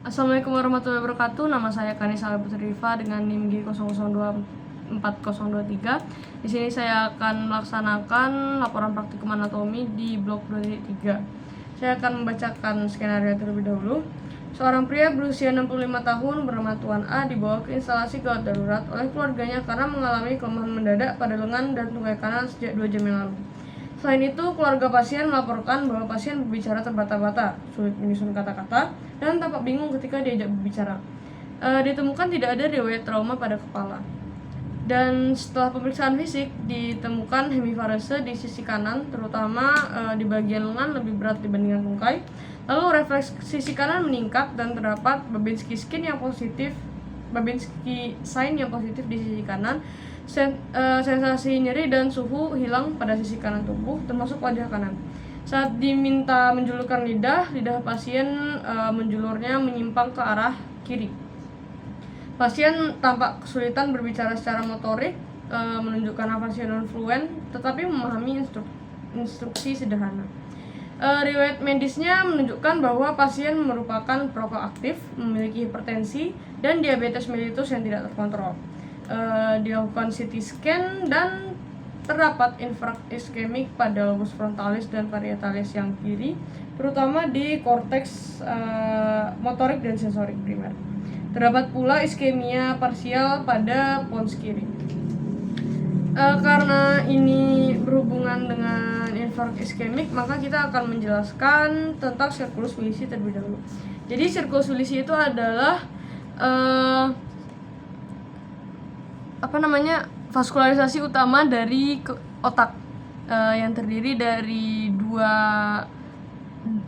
Assalamualaikum warahmatullahi wabarakatuh. Nama saya Kanisa Putri Rifa dengan NIM G002403. Di sini saya akan melaksanakan laporan praktikum anatomi di blok 2.3. Saya akan membacakan skenario terlebih dahulu. Seorang pria berusia 65 tahun bernama Tuan A dibawa ke instalasi gawat darurat oleh keluarganya karena mengalami kelemahan mendadak pada lengan dan tungkai kanan sejak 2 jam yang lalu. Selain itu, keluarga pasien melaporkan bahwa pasien berbicara terbata-bata, sulit menyusun kata-kata, dan tampak bingung ketika diajak berbicara. Ditemukan tidak ada riwayat trauma pada kepala. Dan setelah pemeriksaan fisik, ditemukan hemiparese di sisi kanan, terutama di bagian lengan lebih berat dibandingkan tungkai. Lalu refleks sisi kanan meningkat dan terdapat Babinski sign yang positif di sisi kanan. Sensasi nyeri dan suhu hilang pada sisi kanan tubuh, termasuk wajah kanan. Saat diminta menjulurkan lidah pasien menjulurnya menyimpang ke arah kiri. Pasien tampak kesulitan berbicara secara motorik, menunjukkan nafasnya non-fluent, tetapi memahami instruksi sederhana. Riwayat medisnya menunjukkan bahwa pasien merupakan perokok aktif, memiliki hipertensi, dan diabetes mellitus yang tidak terkontrol. Dilakukan CT scan dan terdapat infark iskemik pada lobus frontalis dan parietalis yang kiri, terutama di korteks motorik dan sensorik primer. Terdapat pula iskemia parsial pada pons kiri. Karena ini berhubungan dengan infark iskemik, maka kita akan menjelaskan tentang sirkulus Willisi terlebih dahulu. Jadi sirkulus Willisi itu adalah vaskularisasi utama dari otak, yang terdiri dari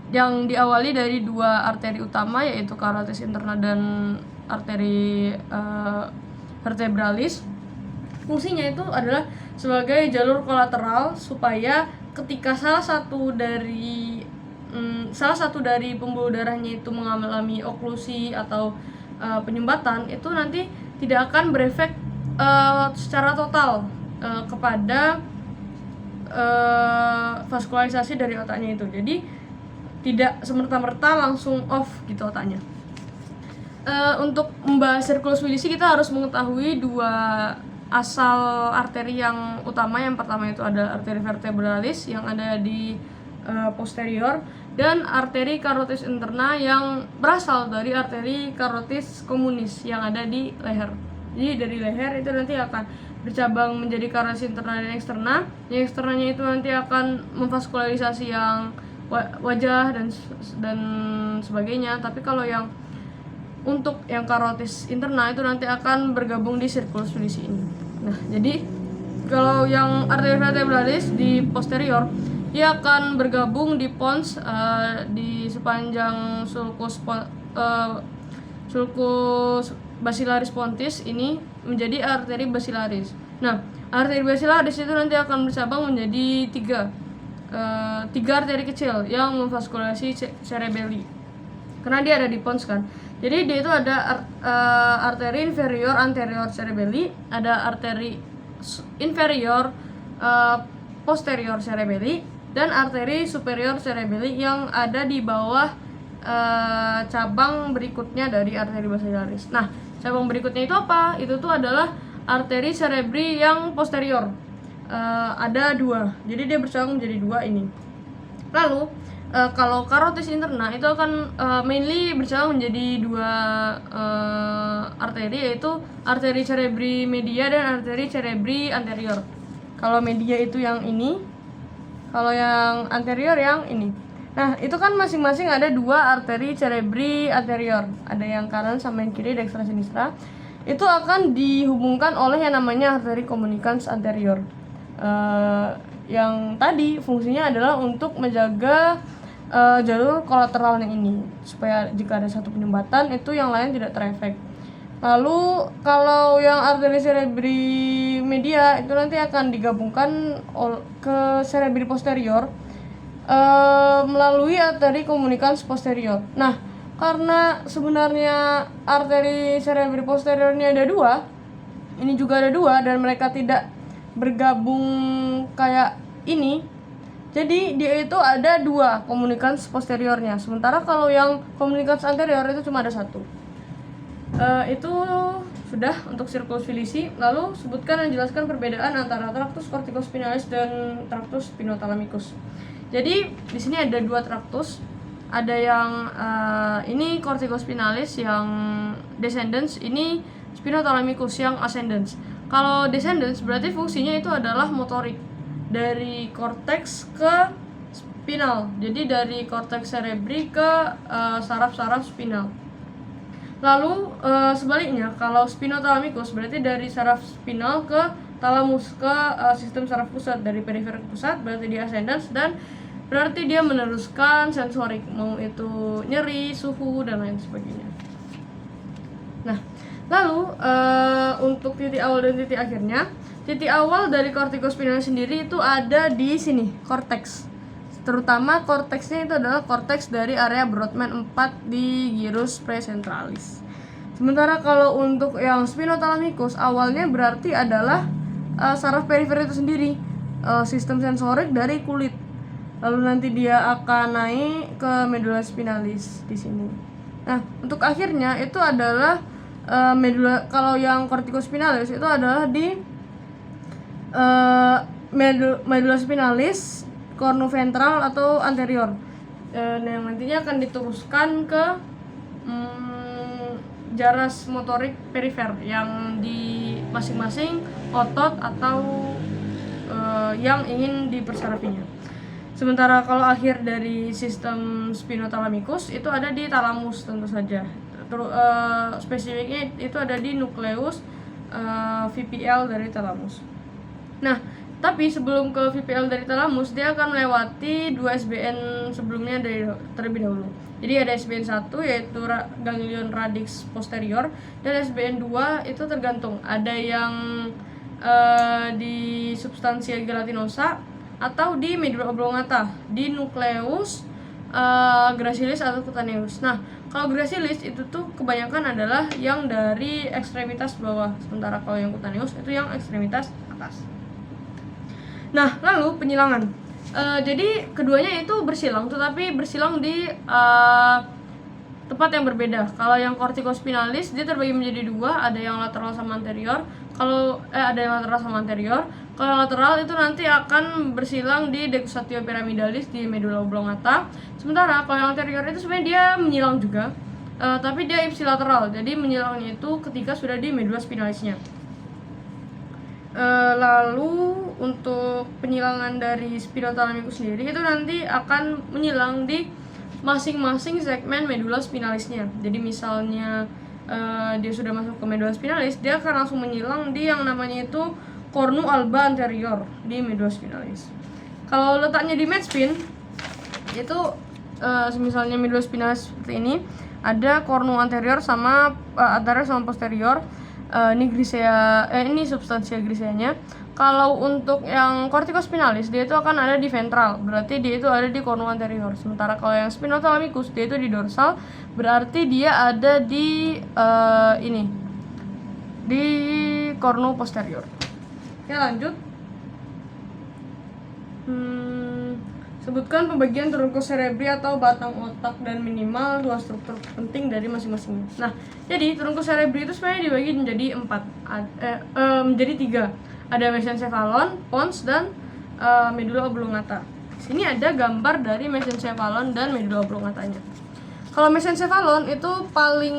yang diawali dari dua arteri utama, yaitu karotis interna dan arteri vertebralis. Fungsinya itu adalah sebagai jalur kolateral supaya ketika salah satu dari pembuluh darahnya itu mengalami oklusi atau penyumbatan, itu nanti tidak akan berefek secara total kepada vaskularisasi dari otaknya itu. Jadi tidak semerta-merta langsung off gitu otaknya. Untuk membahas sirkulus Willisi kita harus mengetahui dua asal arteri yang utama. Yang pertama itu ada arteri vertebralis yang ada di posterior, dan arteri karotis interna yang berasal dari arteri karotis communis yang ada di leher. Jadi dari leher itu nanti akan bercabang menjadi karotis interna dan eksterna. Yang eksternanya itu nanti akan memvaskularisasi yang wajah dan sebagainya. Tapi kalau untuk yang karotis interna itu nanti akan bergabung di sirkulus Willisi ini. Nah, jadi kalau yang arteri vertebralis di posterior, dia akan bergabung di pons di sepanjang sulcus basilaris pontis ini menjadi arteri basilaris. Nah, arteri basilaris itu nanti akan bercabang menjadi tiga arteri kecil yang memvaskulasi cerebelli, karena dia ada di pons kan. Jadi dia itu ada arteri inferior anterior cerebelli, ada arteri inferior posterior cerebelli, dan arteri superior cerebelli yang ada di bawah cabang berikutnya dari arteri basilaris. Nah, cabang berikutnya itu apa? Itu tuh adalah arteri cerebri yang posterior. Ada dua, jadi dia bercabang menjadi dua ini. Lalu kalau karotis interna itu akan mainly bercabang menjadi dua arteri, yaitu arteri cerebri media dan arteri cerebri anterior. Kalau media itu yang ini, kalau yang anterior yang ini. Nah, itu kan masing-masing ada dua arteri cerebri anterior, ada yang kanan sama yang kiri, dextra sinistra. Itu akan dihubungkan oleh yang namanya arteri communicans anterior. Yang tadi fungsinya adalah untuk menjaga jalur kolateralnya ini, supaya jika ada satu penyumbatan itu yang lain tidak terefek. Lalu kalau yang arteri cerebri media itu nanti akan digabungkan ke cerebri posterior melalui arteri communicans posterior. Nah, karena sebenarnya arteri cerebri posterior ini ada dua, ini juga ada dua, dan mereka tidak bergabung kayak ini, Jadi dia itu ada 2 komunikans posteriornya, sementara kalau yang komunikans anterior itu cuma ada 1. Itu sudah untuk sirkulus vilisi. Lalu sebutkan dan jelaskan perbedaan antara traktus corticospinalis dan traktus spinothalamicus. Jadi di sini ada 2 traktus, ada yang ini corticospinalis yang descendens, ini spinothalamicus yang ascendens. Kalau descendens berarti fungsinya itu adalah motorik dari korteks ke spinal. Jadi dari korteks cerebri ke saraf-saraf spinal. Lalu sebaliknya, kalau spinothalamicus berarti dari saraf spinal ke talamus, ke sistem saraf pusat. Dari perifer ke pusat berarti dia ascendens, dan berarti dia meneruskan sensorik, mau itu nyeri, suhu, dan lain sebagainya. Nah, lalu untuk titik awal dan titik akhirnya, titik awal dari corticospinalis sendiri itu ada di sini, korteks. Terutama korteksnya itu adalah korteks dari area Brodmann 4 di gyrus precentralis. Sementara kalau untuk yang spinothalamicus awalnya berarti adalah saraf perifer itu sendiri, sistem sensorik dari kulit. Lalu nanti dia akan naik ke medula spinalis di sini. Nah, untuk akhirnya itu adalah medula. Kalau yang corticospinalis itu adalah di medula spinalis cornuventral atau anterior, yang nantinya akan diteruskan ke jaras motorik perifer yang di masing-masing otot atau yang ingin dipersarafinya. Sementara kalau akhir dari sistem spinothalamicus itu ada di talamus tentu saja. Spesifiknya itu ada di nukleus VPL dari talamus. Nah, tapi sebelum ke VPL dari talamus, dia akan melewati 2 SBN sebelumnya terlebih dahulu. Jadi ada SBN 1 yaitu ganglion radix posterior, dan SBN 2 itu tergantung. Ada yang di substantia gelatinosa atau di medula oblongata, di nukleus gracilis atau cutaneus. Nah, kalau gracilis itu tuh kebanyakan adalah yang dari ekstremitas bawah, sementara kalau yang cutaneus itu yang ekstremitas atas. Nah, lalu penyilangan. Jadi keduanya itu bersilang, tetapi bersilang di tempat yang berbeda. Kalau yang corticospinalis dia terbagi menjadi 2, ada yang lateral sama anterior. Ada yang lateral sama anterior. Kalau yang lateral itu nanti akan bersilang di decussatio pyramidalis di medula oblongata. Sementara kalau yang anterior itu sebenarnya dia menyilang juga, tapi dia ipsilateral. Jadi menyilangnya itu ketika sudah di medula spinalisnya. Lalu untuk penyilangan dari spinothalamicus sendiri itu nanti akan menyilang di masing-masing segmen medula spinalisnya. Jadi misalnya dia sudah masuk ke medula spinalis, dia akan langsung menyilang di yang namanya itu cornu alba anterior di medula spinalis. Kalau letaknya di medspin itu misalnya medula spinalis seperti ini, ada cornu anterior sama anterior sama posterior. Ini grisea, ini substansia griseanya. Kalau untuk yang corticospinalis dia itu akan ada di ventral, berarti dia itu ada di cornu anterior. Sementara kalau yang spinothalamicus dia itu di dorsal, berarti dia ada di ini, di cornu posterior. Oke, lanjut. Sebutkan pembagian truncus cerebri atau batang otak dan minimal 2 struktur penting dari masing-masingnya. Nah, jadi truncus cerebri itu sebenarnya dibagi menjadi 4, menjadi 3. Ada mesencephalon, pons, dan medula oblongata. Sini ada gambar dari mesencephalon dan medula oblongatanya. Kalau mesencephalon itu paling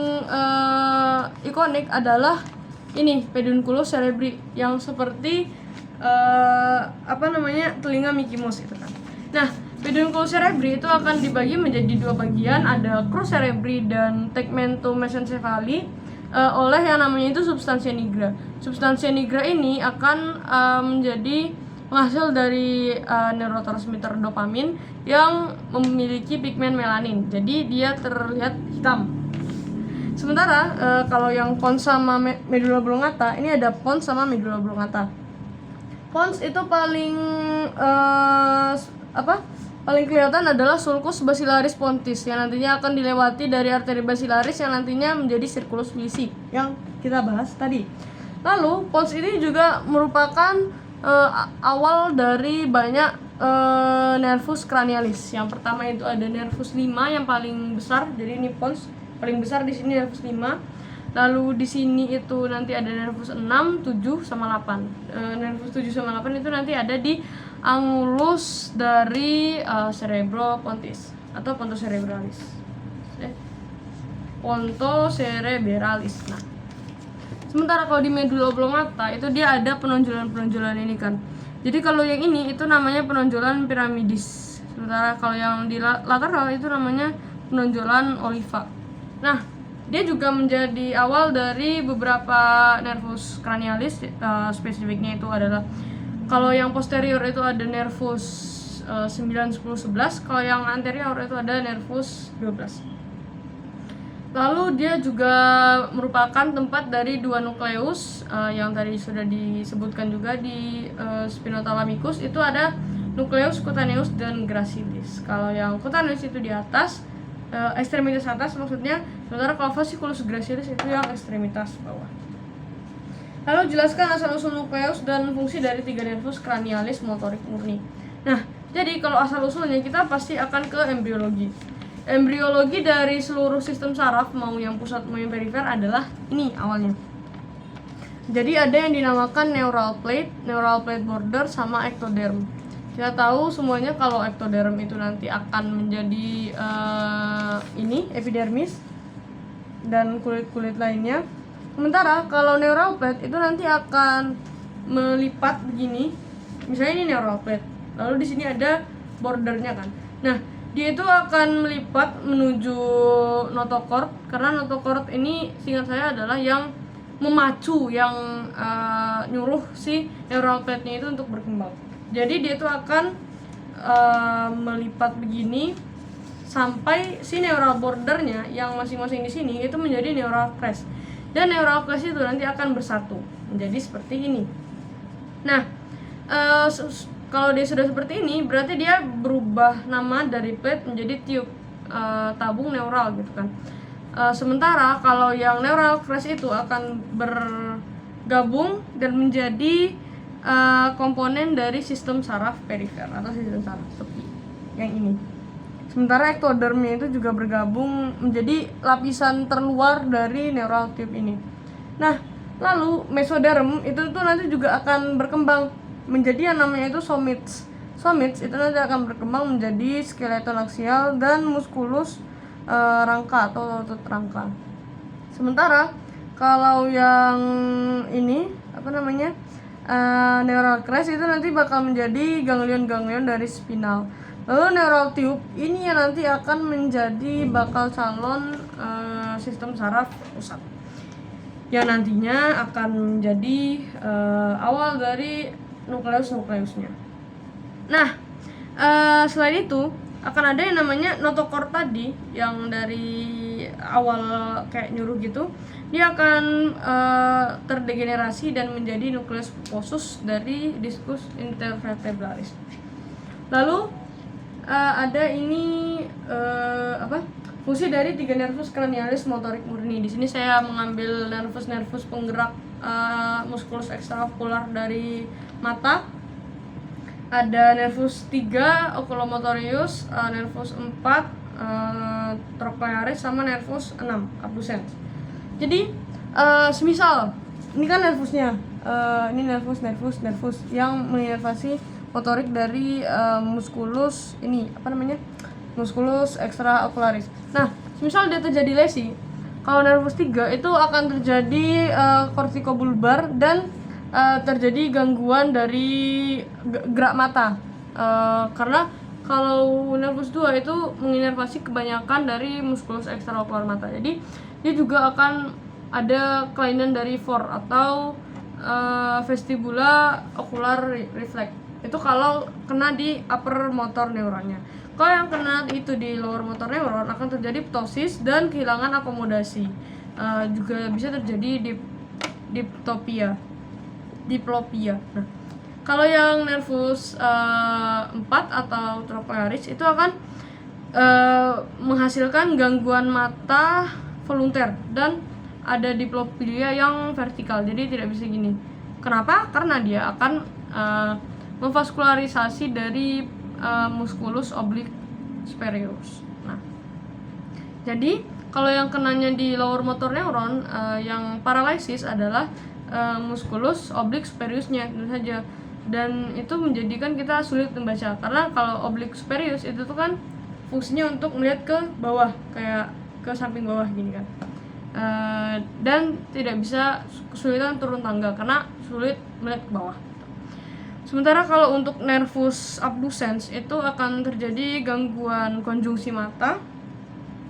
ikonik adalah ini pedunculus cerebri yang seperti telinga Mickey Mouse itu kan. Nah, pedunculus cerebri itu akan dibagi menjadi 2 bagian, ada crus cerebri dan tegmentum mesencephali oleh yang namanya itu substantia nigra. Substantia nigra ini akan menjadi penghasil dari neurotransmitter dopamin yang memiliki pigmen melanin. Jadi dia terlihat hitam. Sementara kalau yang pons sama medula oblongata, ini ada pons sama medula oblongata. Pons itu paling paling kelihatan adalah sulcus basilaris pontis yang nantinya akan dilewati dari arteri basilaris yang nantinya menjadi sirkulus vilisi yang kita bahas tadi. Lalu pons ini juga merupakan awal dari banyak nervus cranialis. Yang pertama itu ada nervus 5 yang paling besar, jadi ini pons paling besar di sini nervus 5. Lalu di sini itu nanti ada nervus 6, 7 sama 8. Nervus 7 sama 8 itu nanti ada di angulus dari cerebropontis atau pontocerebralis. Pontocerebralis. Nah, sementara kalau di medula oblongata itu dia ada penonjolan-penonjolan ini kan. Jadi kalau yang ini itu namanya penonjolan piramidis. Sementara kalau yang di lateral itu namanya penonjolan oliva. Nah, dia juga menjadi awal dari beberapa nervus cranialis. Spesifiknya itu adalah kalau yang posterior itu ada nervus 9, 10, 11. Kalau yang anterior itu ada nervus 12. Lalu dia juga merupakan tempat dari dua nukleus yang tadi sudah disebutkan juga di Spinothalamicus. Itu ada nukleus cutaneus dan gracilis. Kalau yang cutaneus itu di atas, ekstremitas atas maksudnya, sementara kalau fasciculus gracilis itu yang ekstremitas bawah. Lalu jelaskan asal-usul nukleus dan fungsi dari 3 nervus cranialis motorik murni. Nah, jadi kalau asal-usulnya kita pasti akan ke embriologi. Embriologi dari seluruh sistem saraf, mau yang pusat mau yang perifer, adalah ini awalnya. Jadi ada yang dinamakan neural plate border, sama ectoderm. Kita tahu semuanya kalau ectoderm itu nanti akan menjadi ini epidermis dan kulit-kulit lainnya. Sementara kalau neural plate itu nanti akan melipat begini. Misalnya ini neural plate. Lalu di sini ada bordernya kan. Nah, dia itu akan melipat menuju notochord, karena notochord ini seingat saya adalah yang memacu, yang nyuruh si neural plate-nya itu untuk berkembang. Jadi dia itu akan melipat begini sampai si neural bordernya yang masing-masing di sini itu menjadi neural crest. Dan neural crest itu nanti akan bersatu menjadi seperti ini. Nah, kalau dia sudah seperti ini, berarti dia berubah nama dari plate menjadi tube, tabung neural gitu kan. Sementara kalau yang neural crest itu akan bergabung dan menjadi komponen dari sistem saraf perifer atau sistem saraf tepi yang ini. Sementara ectodermnya itu juga bergabung menjadi lapisan terluar dari neural tube ini. Nah, lalu mesoderm itu tuh nanti juga akan berkembang menjadi yang namanya itu somites. Somites itu nanti akan berkembang menjadi skeleton aksial dan muskulus rangka atau otot rangka. Sementara kalau yang ini neural crest itu nanti bakal menjadi ganglion-ganglion dari spinal. Lalu neural tube ini yang nanti akan menjadi bakal calon sistem saraf pusat, yang nantinya akan menjadi awal dari nukleusnya. Nah, selain itu akan ada yang namanya notochord tadi, yang dari awal kayak nyuruh gitu. Dia akan terdegenerasi dan menjadi nukleus pulposus dari discus intervertebralis. Lalu ada ini fungsi dari 3 nervus cranialis motorik murni. Di sini saya mengambil nervus penggerak musculus extraocular dari mata. Ada nervus 3 oculomotorius, nervus 4 trochlearis, sama nervus 6 abducens. Jadi semisal ini kan nervusnya, ini nervus yang menginervasi motorik dari musculus musculus extraocularis. Nah, semisal dia terjadi lesi, kalau nervus 3 itu akan terjadi kortikobulbar dan terjadi gangguan dari gerak mata, karena kalau nervus 2 itu menginervasi kebanyakan dari musculus extraocular mata. Jadi dia juga akan ada kelainan dari FOR atau vestibula ocular reflex. Itu kalau kena di upper motor neuronnya. Kalau yang kena itu di lower motor neuron akan terjadi ptosis dan kehilangan akomodasi. Juga bisa terjadi diplopia. Nah, kalau yang nervus 4 atau trochlearis itu akan menghasilkan gangguan mata volunter dan ada diplopia yang vertikal, jadi tidak bisa gini. Kenapa? Karena dia akan memvaskularisasi dari musculus oblique superiorus. Nah, jadi kalau yang kenanya di lower motor neuron, yang paralysis adalah musculus oblique superiorusnya tentu saja, dan itu menjadikan kita sulit membaca karena kalau oblique superiorus itu tuh kan fungsinya untuk melihat ke bawah, kayak ke samping bawah gini kan, dan tidak bisa, kesulitan turun tangga karena sulit melihat ke bawah. Sementara kalau untuk nervus abducens itu akan terjadi gangguan konjungsi mata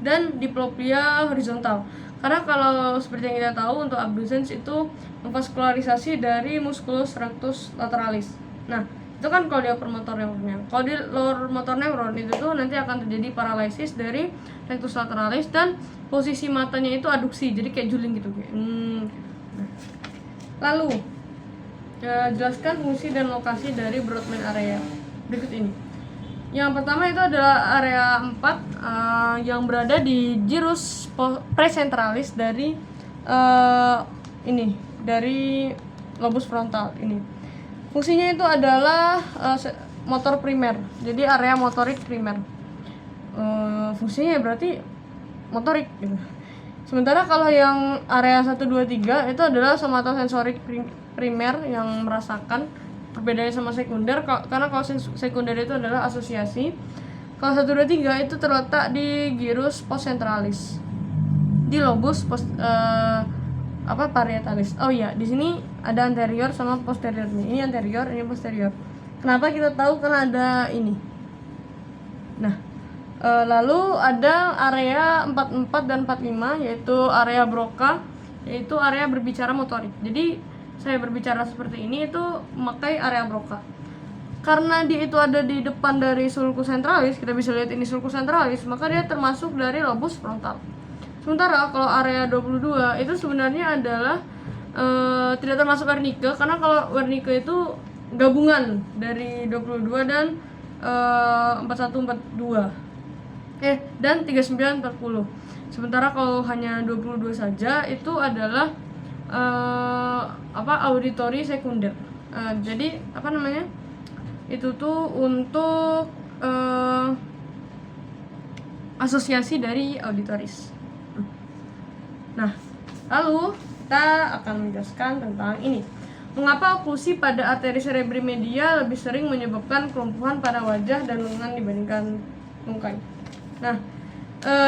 dan diplopia horizontal. Karena kalau seperti yang kita tahu untuk abducens itu memvaskularisasi dari musculus rectus lateralis. Nah, itu kan kalau di upper motor neuronnya. Kalau di lower motor neuron itu tuh nanti akan terjadi paralisis dari rectus lateralis dan posisi matanya itu aduksi, jadi kayak juling gitu. Lalu jelaskan fungsi dan lokasi dari Brodmann area berikut ini. Yang pertama itu adalah area 4 yang berada di gyrus presentralis dari dari lobus frontal ini. Fungsinya itu adalah motor primer, jadi area motorik primer. Fungsinya berarti motorik gitu. Sementara kalau yang area 1, 2, 3 itu adalah somatosensorik primer yang merasakan. Perbedaannya sama sekunder, karena kalau sekunder itu adalah asosiasi. Kalau 1, 2, 3 itu terletak di gyrus postcentralis, di lobus parietalis. Oh iya, di sini ada anterior sama posterior nih. Ini anterior, ini posterior. Kenapa kita tahu? Karena ada ini. Nah, lalu ada area 44 dan 45 yaitu area Broca, yaitu area berbicara motorik. Jadi saya berbicara seperti ini itu memakai area Broca. Karena dia itu ada di depan dari sulcus centralis, kita bisa lihat ini sulcus centralis, maka dia termasuk dari lobus frontal. Sementara kalau area 22 itu sebenarnya adalah tidak termasuk Wernicke, karena kalau Wernicke itu gabungan dari 22 dan 4142 dan 3940. Sementara kalau hanya 22 saja itu adalah auditory sekunder. Jadi itu tuh untuk asosiasi dari auditoris. Nah, lalu kita akan menjelaskan tentang ini. Mengapa oklusi pada arteri cerebri media lebih sering menyebabkan kelumpuhan pada wajah dan lengan dibandingkan tungkai? Nah,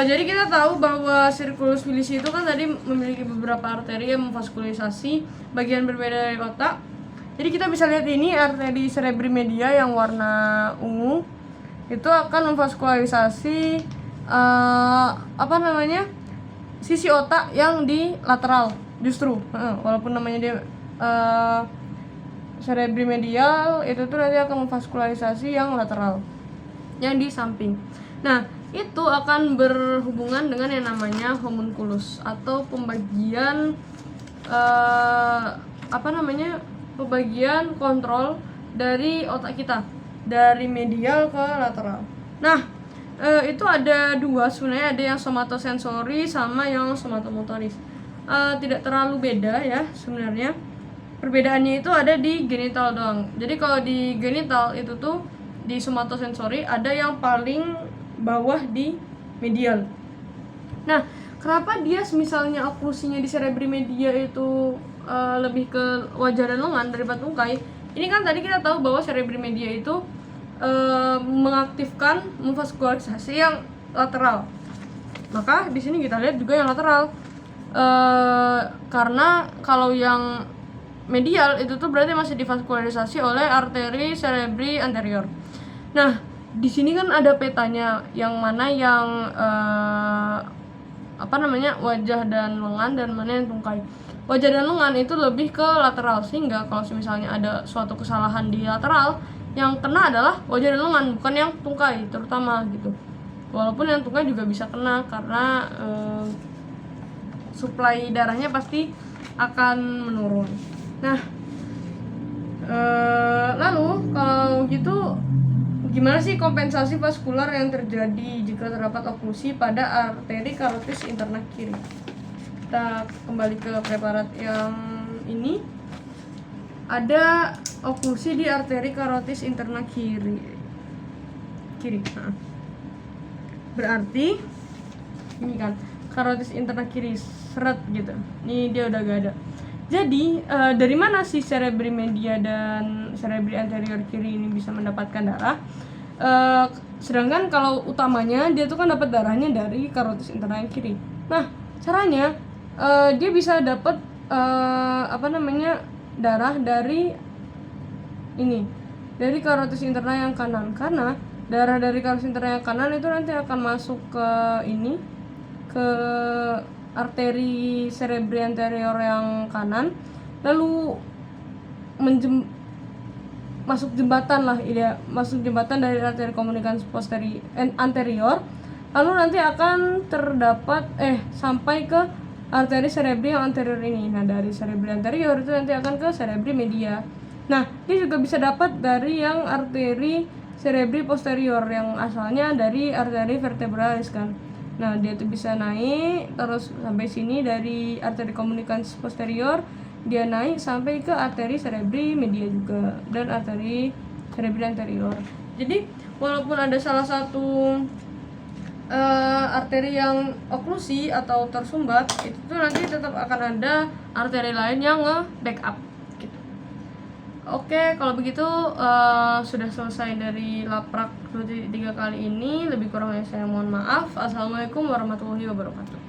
jadi kita tahu bahwa circulus villisi itu kan tadi memiliki beberapa arteri yang memvaskularisasi bagian berbeda dari otak. Jadi kita bisa lihat ini arteri cerebri media yang warna ungu itu akan memvaskularisasi sisi otak yang di lateral justru. Walaupun namanya dia cerebri medial, itu tuh nanti akan memvaskularisasi yang lateral, yang di samping. Nah, itu akan berhubungan dengan yang namanya homunculus atau pembagian pembagian kontrol dari otak kita dari medial ke lateral. Nah, itu ada dua sebenarnya, ada yang somatosensori sama yang somatomotoris. Tidak terlalu beda ya sebenarnya. Perbedaannya itu ada di genital doang. Jadi kalau di genital itu tuh di somatosensori ada yang paling bawah di medial. Nah, kenapa dia misalnya oklusinya di cerebri media itu lebih ke wajah dan lengan daripada tungkai? Ini kan tadi kita tahu bahwa cerebri media itu mengaktifkan memvaskularisasi yang lateral. Maka di sini kita lihat juga yang lateral. Karena kalau yang medial itu tuh berarti masih divaskularisasi oleh arteri cerebri anterior. Nah, di sini kan ada petanya yang mana yang wajah dan lengan dan mana yang tungkai. Wajah dan lengan itu lebih ke lateral, sehingga kalau misalnya ada suatu kesalahan di lateral, yang kena adalah wajah dan lengan, bukan yang tungkai terutama gitu. Walaupun yang tungkai juga bisa kena karena suplai darahnya pasti akan menurun. Nah, lalu kalau gitu gimana sih kompensasi vaskular yang terjadi jika terdapat oklusi pada arteri karotis interna kiri? Kita kembali ke preparat yang ini. ada oklusi di arteri karotis interna kiri. Nah. Berarti ini kan karotis interna kiri seret gitu. Ini dia udah gak ada. Jadi dari mana si cerebri media dan cerebri anterior kiri ini bisa mendapatkan darah? Sedangkan kalau utamanya dia tuh kan dapat darahnya dari karotis interna yang kiri. Nah, caranya dia bisa dapat darah dari ini, dari karotis interna yang kanan, karena darah dari karotis interna yang kanan itu nanti akan masuk ke ini, ke arteri cerebri anterior yang kanan, lalu masuk jembatan lah, masuk jembatan dari arteri komunikans anterior, lalu nanti akan terdapat sampai ke arteri cerebri yang anterior ini. Nah, dari cerebri anterior itu nanti akan ke cerebri media. Nah, dia juga bisa dapat dari yang arteri cerebri posterior yang asalnya dari arteri vertebralis kan. Nah, dia tuh bisa naik terus sampai sini dari arteri komunikans posterior, dia naik sampai ke arteri cerebri media juga dan arteri cerebri anterior. Jadi, walaupun ada salah satu arteri yang oklusi atau tersumbat, itu tuh nanti tetap akan ada arteri lain yang nge-backup gitu. Oke, kalau begitu sudah selesai dari laprak 2.3 kali ini. Lebih kurangnya saya mohon maaf. Assalamualaikum warahmatullahi wabarakatuh.